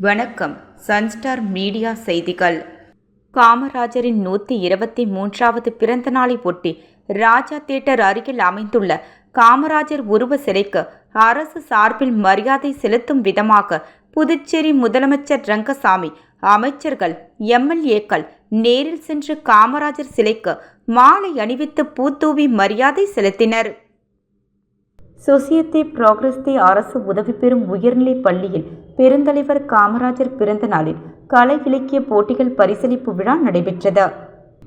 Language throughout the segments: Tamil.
வணக்கம். சன்ஸ்டார் மீடியா செய்திகள். காமராஜரின் 123வது பிறந்த நாளை ஒட்டி ராஜா தியேட்டர் அருகில் அமைந்துள்ள காமராஜர் உருவ சிலைக்கு அரசு சார்பில் மரியாதை செலுத்தும் விதமாக புதுச்சேரி முதலமைச்சர் ரங்கசாமி, அமைச்சர்கள், எம்எல்ஏக்கள் நேரில் சென்று காமராஜர் சிலைக்கு மாலை அணிவித்து பூத்தூவி மரியாதை செலுத்தினர். சொசைட்டி புரோகிரஸ் தி அரசு உதவி பெறும் உயர்நிலைப் பள்ளியில் பெருந்தலைவர் காமராஜர் பிறந்த நாளில் கலை இலக்கிய போட்டிகள் பரிசளிப்பு விழா நடைபெற்றது.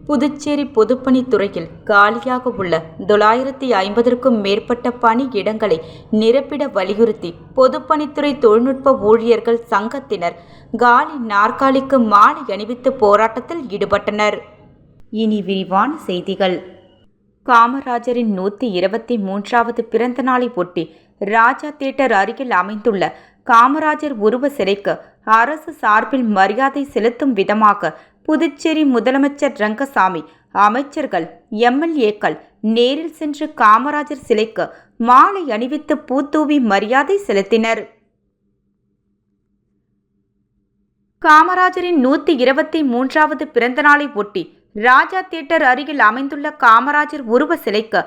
புதுச்சேரி பொதுப்பணித்துறையில் காலியாக உள்ள 950க்கும் மேற்பட்ட பணி இடங்களை நிரப்பிட வலியுறுத்தி பொதுப்பணித்துறை தொழில்நுட்ப ஊழியர்கள் சங்கத்தினர் காலி நாற்காலிக்கு மாலை அணிவித்து போராட்டத்தில் ஈடுபட்டனர். இனி விரிவான செய்திகள். காமராஜரின் 123வது பிறந்த நாளை ஒட்டி ராஜா தியேட்டர் அருகில் அமைந்துள்ள காமராஜர் உருவ சிலைக்கு அரசு சார்பில் மரியாதை செலுத்தும் விதமாக புதுச்சேரி முதலமைச்சர் ரங்கசாமி, அமைச்சர்கள், எம்எல்ஏக்கள் நேரில் சென்று காமராஜர் சிலைக்கு மாலை அணிவித்து பூத்தூவி மரியாதை செலுத்தினர். காமராஜரின் 123வது பிறந்த நாளை ஒட்டி ராஜா தியேட்டர் அருகில் அமைந்துள்ள காமராஜர் உருவ சிலைக்கு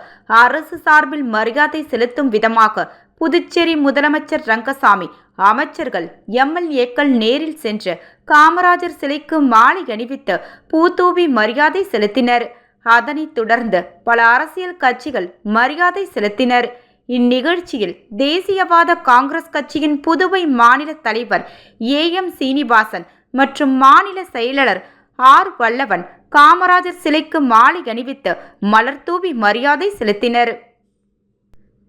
அரசு சார்பில் மரியாதை செலுத்தும் விதமாக புதுச்சேரி முதலமைச்சர் ரங்கசாமி, அமைச்சர்கள், எம்எல்ஏக்கள் நேரில் சென்று காமராஜர் சிலைக்கு மாலை அணிவித்து பூத்தூவி மரியாதை செலுத்தினர். அதனைத் தொடர்ந்து பல அரசியல் கட்சிகள் மரியாதை செலுத்தினர். இந்நிகழ்ச்சியில் தேசியவாத காங்கிரஸ் கட்சியின் புதுவை மாநில தலைவர் ஏஎம் சீனிவாசன் மற்றும் மாநில செயலாளர் ஆர் வல்லவன் காமராஜர் சிலைக்கு மாலை அணிவித்து மலர்தூவி மரியாதை செலுத்தினர்.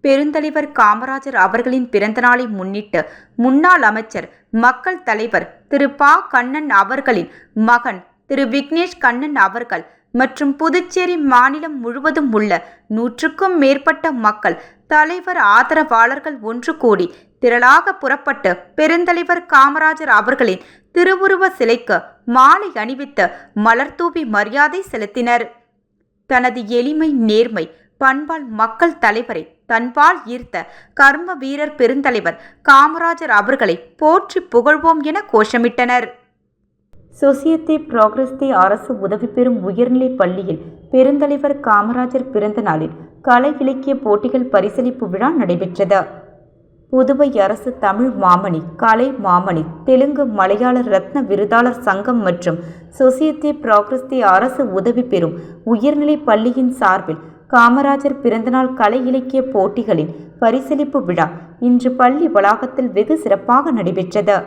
பெருந்தலைவர் காமராஜர் அவர்களின் பிறந்தநாளை முன்னிட்டு முன்னாள் அமைச்சர், மக்கள் தலைவர் திரு ப. கண்ணன் அவர்களின் மகன் திரு விக்னேஷ் கண்ணன் அவர்கள் மற்றும் புதுச்சேரி மாநிலம் முழுவதும் உள்ள 100க்கும் மேற்பட்ட மக்கள், தலைவர் ஆதரவாளர்கள் ஒன்று கூடி திரளாக புறப்பட்டு பெருந்தலைவர் காமராஜர் அவர்களின் திருவுருவ சிலைக்கு மாலை அணிவித்து மலர்தூவி மரியாதை செலுத்தினர். தனது எளிமை, நேர்மை, பண்பால் மக்கள் தலைவரை தன்பால் ஈர்த்த கர்ம வீரர் பெருந்தலைவர் காமராஜர் அவர்களை போற்றி புகழ்வோம் என கோஷமிட்டனர். சொசைட்டி புரோகிரஸ் தி அரசு உதவி பெறும் உயர்நிலைப் பள்ளியில் பெருந்தலைவர் காமராஜர் பிறந்த நாளில் கலை இலக்கிய போட்டிகள் பரிசளிப்பு விழா நடைபெற்றது. புதுவை அரசு தமிழ் மாமணி, கலை மாமணி, தெலுங்கு மலையாள ரத்ன விருதாளர் சங்கம் மற்றும் சொசைட்டி புரோகிரஸ் தி அரசு உதவி பெறும் உயர்நிலைப் பள்ளியின் சார்பில் காமராஜர் பிறந்தநாள் கலை இலக்கிய போட்டிகளின் பரிசளிப்பு விழா இன்று பள்ளி வளாகத்தில் வெகு சிறப்பாக நடைபெற்றது.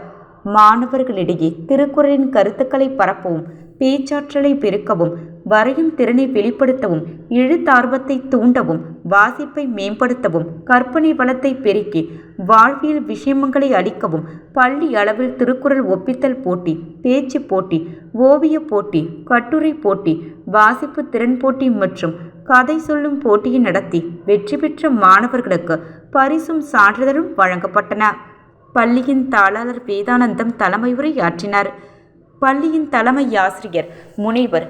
மாணவர்களிடையே திருக்குறளின் கருத்துக்களை பரப்பவும், பேச்சாற்றலை பெருக்கவும், வரையும் திறனை வெளிப்படுத்தவும், எழுத்தார்வத்தை தூண்டவும், வாசிப்பை மேம்படுத்தவும், கற்பனை வளத்தை பெருக்கி வாழ்வியல் விஷயங்களை அளிக்கவும் பள்ளி அளவில் திருக்குறள் ஒப்பித்தல் போட்டி, பேச்சு போட்டி, ஓவிய போட்டி, கட்டுரை போட்டி, வாசிப்பு திறன் போட்டி மற்றும் கதை சொல்லும் போட்டியை நடத்தி வெற்றி பெற்ற மாணவர்களுக்கு பரிசும் சான்றிதழும் வழங்கப்பட்டன. பள்ளியின் தாளாளர் வேதானந்தம் தலைமை உரையாற்றினார். பள்ளியின் தலைமை ஆசிரியர் முனைவர்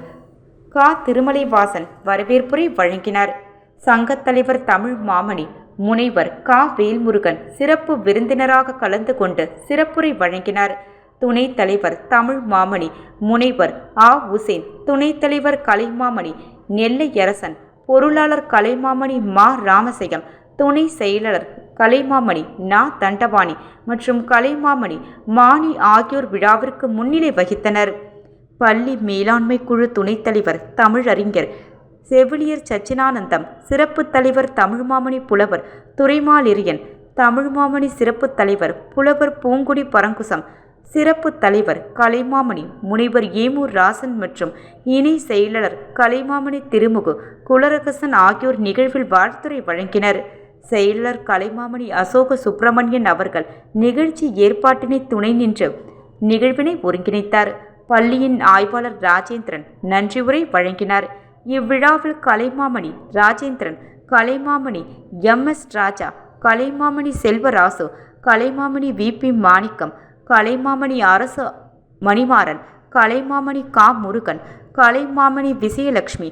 க. திருமலைவாசன் வரவேற்புரை வழங்கினார். சங்கத் தலைவர் தமிழ் மாமணி முனைவர் க. வேல்முருகன் சிறப்பு விருந்தினராக கலந்து கொண்டு சிறப்புரை வழங்கினார். துணைத் தலைவர் தமிழ் மாமணி முனைவர் ஆ. உசேன், துணைத் தலைவர் கலைமாமணி நெல்லையரசன், பொருளாளர் கலைமாமணி மா. ராமசெயம், துணை செயலாளர் கலைமாமணி நா. தண்டபாணி மற்றும் கலைமாமணி மாணி ஆகியோர் விழாவிற்கு முன்னிலை வகித்தனர். பள்ளி மேலாண்மை குழு துணைத் தலைவர் தமிழறிஞர் செவிலியர் சச்சினானந்தம், சிறப்பு தலைவர் தமிழ்மாமணி புலவர் துரைமாலிரியன், தமிழ்மாமணி சிறப்பு தலைவர் புலவர் பூங்குடி பரங்குசம், சிறப்பு தலைவர் கலைமாமணி முனைவர் ஏமூர் ராசன் மற்றும் இணை செயலாளர் கலைமாமணி திருமுகு குலரகசன் ஆகியோர் நிகழ்வில் வாழ்த்துரை வழங்கினர். செயலாளர் கலைமாமணி அசோக சுப்பிரமணியன் அவர்கள் நிகழ்ச்சி ஏற்பாட்டினை துணை நின்று நிகழ்வினை ஒருங்கிணைத்தார். பள்ளியின் ஆய்வாளர் ராஜேந்திரன் நன்றி உரை வழங்கினார். இவ்விழாவில் கலைமாமணி ராஜேந்திரன், கலைமாமணி எம்.எஸ். ராஜா, கலைமாமணி செல்வராசு, கலைமாமணி வி.பி. மாணிக்கம், கலைமாமணி அரசு மணிமாறன், கலைமாமணி க. முருகன், கலைமாமணி விஜயலட்சுமி,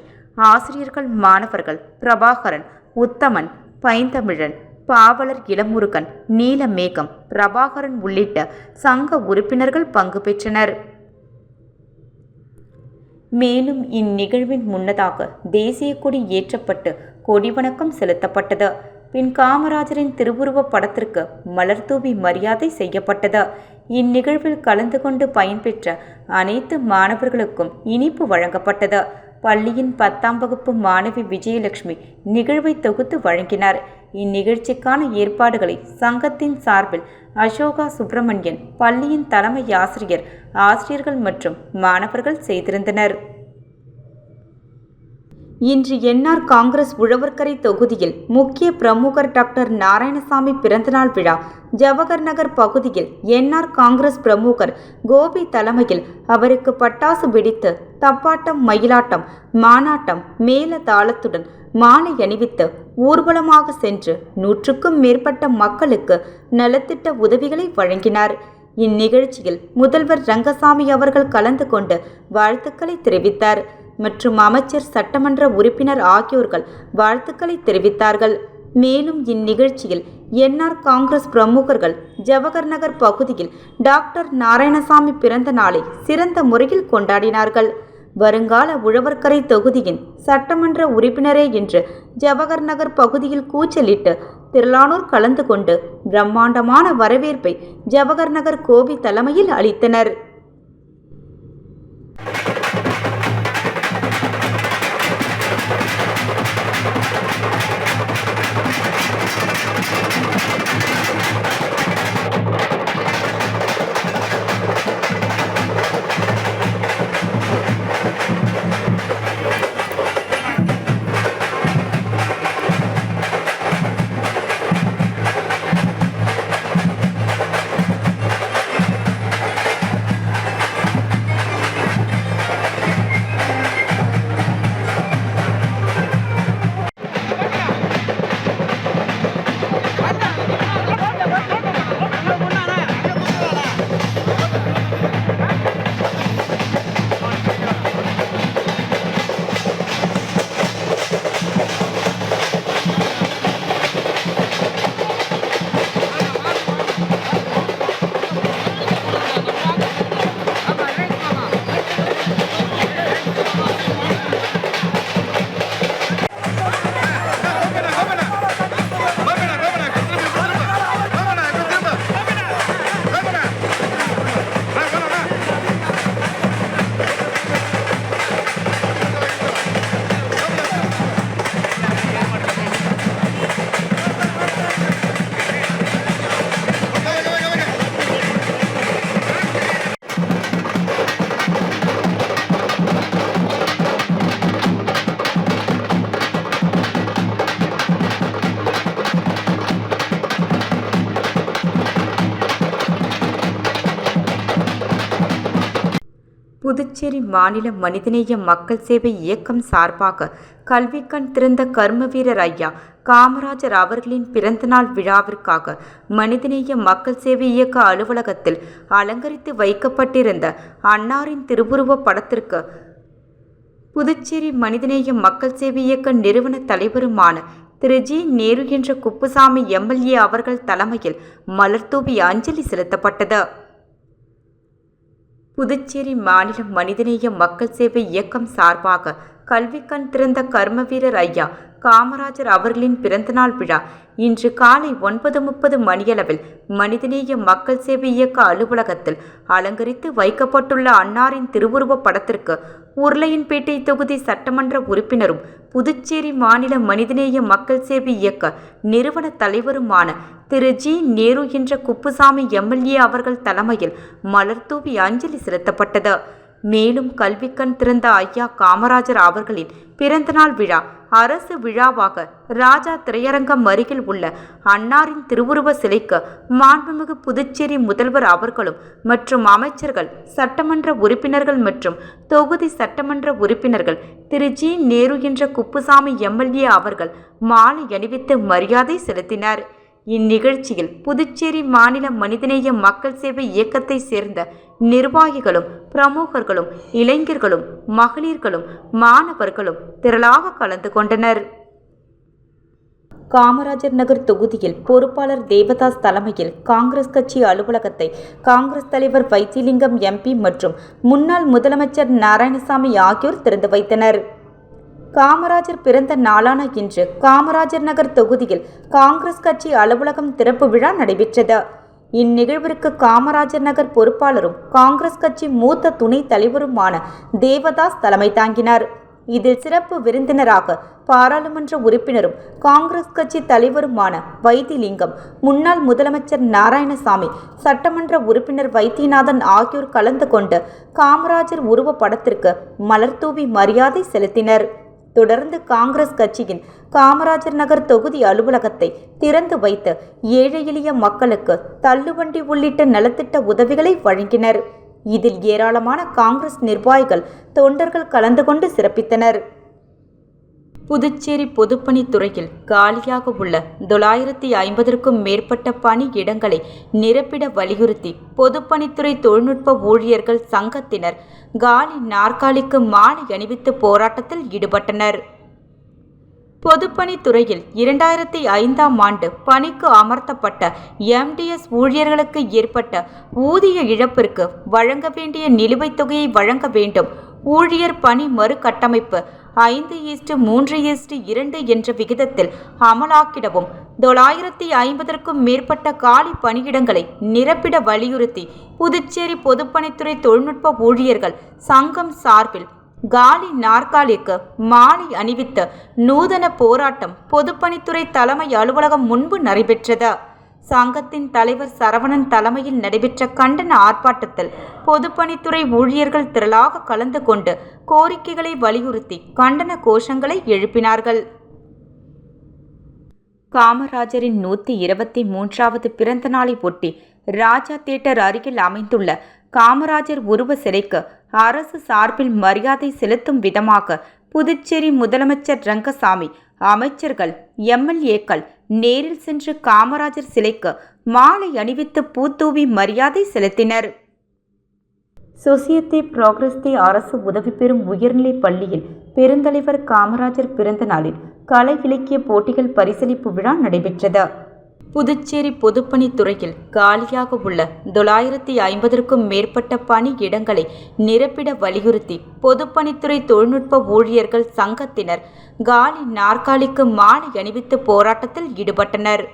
ஆசிரியர்கள், மாணவர்கள் பிரபாகரன், உத்தமன், பைந்தமிழன், பாவலர் இளமுருகன், நீலமேகம், பிரபாகரன் உள்ளிட்ட சங்க உறுப்பினர்கள் பங்கு பெற்றனர். மேலும் இந்நிகழ்வின் முன்னதாக தேசிய கொடி ஏற்றப்பட்டு கொடிவணக்கம் செலுத்தப்பட்டது. பின் காமராஜரின் திருவுருவப் படத்திற்கு மலர்தூவி மரியாதை செய்யப்பட்டது. இந்நிகழ்வில் கலந்து கொண்டு பயன்பெற்ற அனைத்து மாணவர்களுக்கும் இனிப்பு வழங்கப்பட்டது. பள்ளியின் 10ஆம் வகுப்பு மாணவி விஜயலட்சுமி நிகழ்வை தொகுத்து வழங்கினார். இந்நிகழ்ச்சிக்கான ஏற்பாடுகளை சங்கத்தின் சார்பில் அசோகா சுப்பிரமணியன், பள்ளியின் தலைமை ஆசிரியர், ஆசிரியர்கள் மற்றும் மாணவர்கள் செய்திருந்தனர். இன்று என்ஆர் காங்கிரஸ் உழவர்கரை தொகுதியில் முக்கிய பிரமுகர் டாக்டர் நாராயணசாமி பிறந்தநாள் விழா ஜவஹர் நகர் பகுதியில் என்ஆர் காங்கிரஸ் பிரமுகர் கோபி தலைமையில் அவருக்கு பட்டாசு வெடித்து தப்பாட்டம், மயிலாட்டம், மானாட்டம், மேல தாளத்துடன் மாலை அணிவித்து ஊர்வலமாக சென்று 100க்கும் மேற்பட்ட மக்களுக்கு நலத்திட்ட உதவிகளை வழங்கினார். இந்நிகழ்ச்சியில் முதல்வர் ரங்கசாமி அவர்கள் கலந்து கொண்டு வாழ்த்துக்களை தெரிவித்தார் மற்றும் அமைச்சர், சட்டமன்ற உறுப்பினர் ஆகியோர்கள் வாழ்த்துக்களை தெரிவித்தார்கள். மேலும் இந்நிகழ்ச்சியில் என்ஆர் காங்கிரஸ் பிரமுகர்கள் ஜவஹர் நகர் பகுதியில் டாக்டர் நாராயணசாமி பிறந்த நாளை சிறந்த முறையில் கொண்டாடினார்கள். வருங்கால உழவர்கரை தொகுதியின் சட்டமன்ற உறுப்பினரே என்று ஜவஹர் நகர் பகுதியில் கூச்சலிட்டு திரளானோர் கலந்து கொண்டு பிரம்மாண்டமான வரவேற்பை ஜவஹர் நகர் கோபி தலைமையில் அளித்தனர். புதுச்சேரி மாநில மனிதநேய மக்கள் சேவை இயக்கம் சார்பாக கல்விக்கண் திறந்த கர்மவீரர் ஐயா காமராஜர் அவர்களின் பிறந்தநாள் விழாவிற்காக மனிதநேய மக்கள் சேவை இயக்க அலுவலகத்தில் அலங்கரித்து வைக்கப்பட்டிருந்த அன்னாரின் திருவுருவப் படத்திற்கு புதுச்சேரி மனிதநேய மக்கள் சேவை இயக்க நிறுவன தலைவருமான திரு ஜி. நேரு என்ற குப்புசாமி எம்எல்ஏ அவர்கள் தலைமையில் மலர்தூவி அஞ்சலி செலுத்தப்பட்டது. புதுச்சேரி மாநில மனிதநேய மக்கள் சேவை இயக்கம் சார்பாக கல்விக்கண் திறந்த கர்மவீரர் ஐயா காமராஜர் அவர்களின் பிறந்தநாள் விழா இன்று காலை 9:30 மணியளவில் மனிதநேய மக்கள் சேவை இயக்க அலுவலகத்தில் அலங்கரித்து வைக்கப்பட்டுள்ள அன்னாரின் திருவுருவப் படத்திற்கு உருளையன்பேட்டை தொகுதி சட்டமன்ற உறுப்பினரும் புதுச்சேரி மாநில மனிதநேய மக்கள் சேவை இயக்க நிறுவன தலைவருமான திரு ஜி. நேரு என்ற குப்புசாமி எம்எல்ஏ அவர்கள் தலைமையில் மலர்தூவி அஞ்சலி செலுத்தப்பட்டது. மேலும் கல்விக்கண் திறந்த ஐயா காமராஜர் அவர்களின் பிறந்தநாள் விழா அரசு விழாவாக ராஜா திரையரங்கம் அருகில் உள்ள அன்னாரின் திருவுருவ சிலைக்கு மாண்புமிகு புதுச்சேரி முதல்வர் அவர்களும் மற்றும் அமைச்சர்கள், சட்டமன்ற உறுப்பினர்கள் மற்றும் தொகுதி சட்டமன்ற உறுப்பினர்கள் திரு ஜி. நேரு என்ற குப்புசாமி எம்எல்ஏ அவர்கள் மாலை அணிவித்து மரியாதை செலுத்தினர். இந்நிகழ்ச்சியில் புதுச்சேரி மாநில மனிதநேய மக்கள் சேவை இயக்கத்தை சேர்ந்த நிர்வாகிகளும், பிரமுகர்களும், இளைஞர்களும், மகளிர்களும், மாணவர்களும் திரளாக கலந்து கொண்டனர். காமராஜர் நகர் தொகுதியில் பொறுப்பாளர் தேவதாஸ் தலைமையில் காங்கிரஸ் கட்சி அலுவலகத்தை காங்கிரஸ் தலைவர் வைத்திலிங்கம் எம்பி மற்றும் முன்னாள் முதலமைச்சர் நாராயணசாமி ஆகியோர் திறந்து வைத்தனர். காமராஜர் பிறந்த நாளான இன்று காமராஜர் நகர் தொகுதியில் காங்கிரஸ் கட்சி அலுவலகம் திறப்பு விழா நடைபெற்றது. இந்நிகழ்விற்கு காமராஜர் நகர் பொறுப்பாளரும் காங்கிரஸ் கட்சி மூத்த துணைத் தலைவருமான தேவதாஸ் தலைமை தாங்கினார். இதில் சிறப்பு விருந்தினராக பாராளுமன்ற உறுப்பினரும் காங்கிரஸ் கட்சி தலைவருமான வைத்திலிங்கம், முன்னாள் முதலமைச்சர் நாராயணசாமி, சட்டமன்ற உறுப்பினர் வைத்தியநாதன் ஆகியோர் கலந்து கொண்டு காமராஜர் உருவ படத்திற்கு மலர்தூவி மரியாதை செலுத்தினர். தொடர்ந்து காங்கிரஸ் கட்சியின் காமராஜர் நகர் தொகுதி அலுவலகத்தை திறந்து வைத்து ஏழை எளிய மக்களுக்கு தள்ளுவண்டி உள்ளிட்ட நலத்திட்ட உதவிகளை வழங்கினர். இதில் ஏராளமான காங்கிரஸ் நிர்வாகிகள், தொண்டர்கள் கலந்து கொண்டு சிறப்பித்தனர். புதுச்சேரி பொதுப்பணித்துறையில் காலியாக உள்ள 950க்கும் மேற்பட்ட பணியிடங்களை நிரப்பிட வலியுறுத்தி பொதுப்பணித்துறை தொழில்நுட்ப ஊழியர்கள் சங்கத்தினர் காலி நாற்காலிக்கு மாலை அணிவித்து போராட்டத்தில் ஈடுபட்டனர். பொதுப்பணித்துறையில் 2005ஆம் ஆண்டு பணிக்கு அமர்த்தப்பட்ட எம்டிஎஸ் ஊழியர்களுக்கு ஏற்பட்ட ஊதிய இழப்பிற்கு வழங்க வேண்டிய நிலுவைத் தொகையை வழங்க வேண்டும். ஊழியர் பணி மறுகட்டமைப்பு 5:3:2 என்ற விகிதத்தில் அமலாக்கிடவும், 950க்கும் மேற்பட்ட காலி பணியிடங்களை நிரப்பிட வலியுறுத்தி புதுச்சேரி பொதுப்பணித்துறை தொழில்நுட்ப ஊழியர்கள் சங்கம் சார்பில் காலி நாற்காலிக்கு மாலை அணிவித்த நூதன போராட்டம் பொதுப்பணித்துறை தலைமை அலுவலகம் முன்பு நடைபெற்றது. சங்கத்தின் தலைவர் சரவணன் தலைமையில் நடைபெற்ற கண்டன ஆர்ப்பாட்டத்தில் பொதுப்பணித்துறை ஊழியர்கள் திரளாக கலந்து கொண்டு கோரிக்கைகளை வலியுறுத்தி கண்டன கோஷங்களை எழுப்பினார்கள். காமராஜரின் 123வது பிறந்த நாளை ஒட்டி ராஜா தியேட்டர் அருகில் அமைந்துள்ள காமராஜர் உருவ சிலைக்கு அரசு சார்பில் மரியாதை செலுத்தும் விதமாக புதுச்சேரி முதலமைச்சர் ரங்கசாமி, அமைச்சர்கள், எம்எல்ஏக்கள் நேரில் சென்று காமராஜர் சிலைக்கு மாலை அணிவித்து பூத்தூவி மரியாதை செலுத்தினர். சொசைட்டி புரோகிரஸ் தி அரசு உதவி பெறும் உயர்நிலைப் பள்ளியில் பெருந்தலைவர் காமராஜர் பிறந்த நாளில் கலை இலக்கிய போட்டிகள் பரிசளிப்பு விழா நடைபெற்றது. புதுச்சேரி பொதுப்பணித்துறையில் காலியாக உள்ள 950க்கும் மேற்பட்ட பணியிடங்களை நிரப்பிட வலியுறுத்தி பொதுப்பணித்துறை தொழில்நுட்ப ஊழியர்கள் சங்கத்தினர் காலி நாற்காலிக்கு மாலை அணிவித்து போராட்டத்தில் ஈடுபட்டனர்.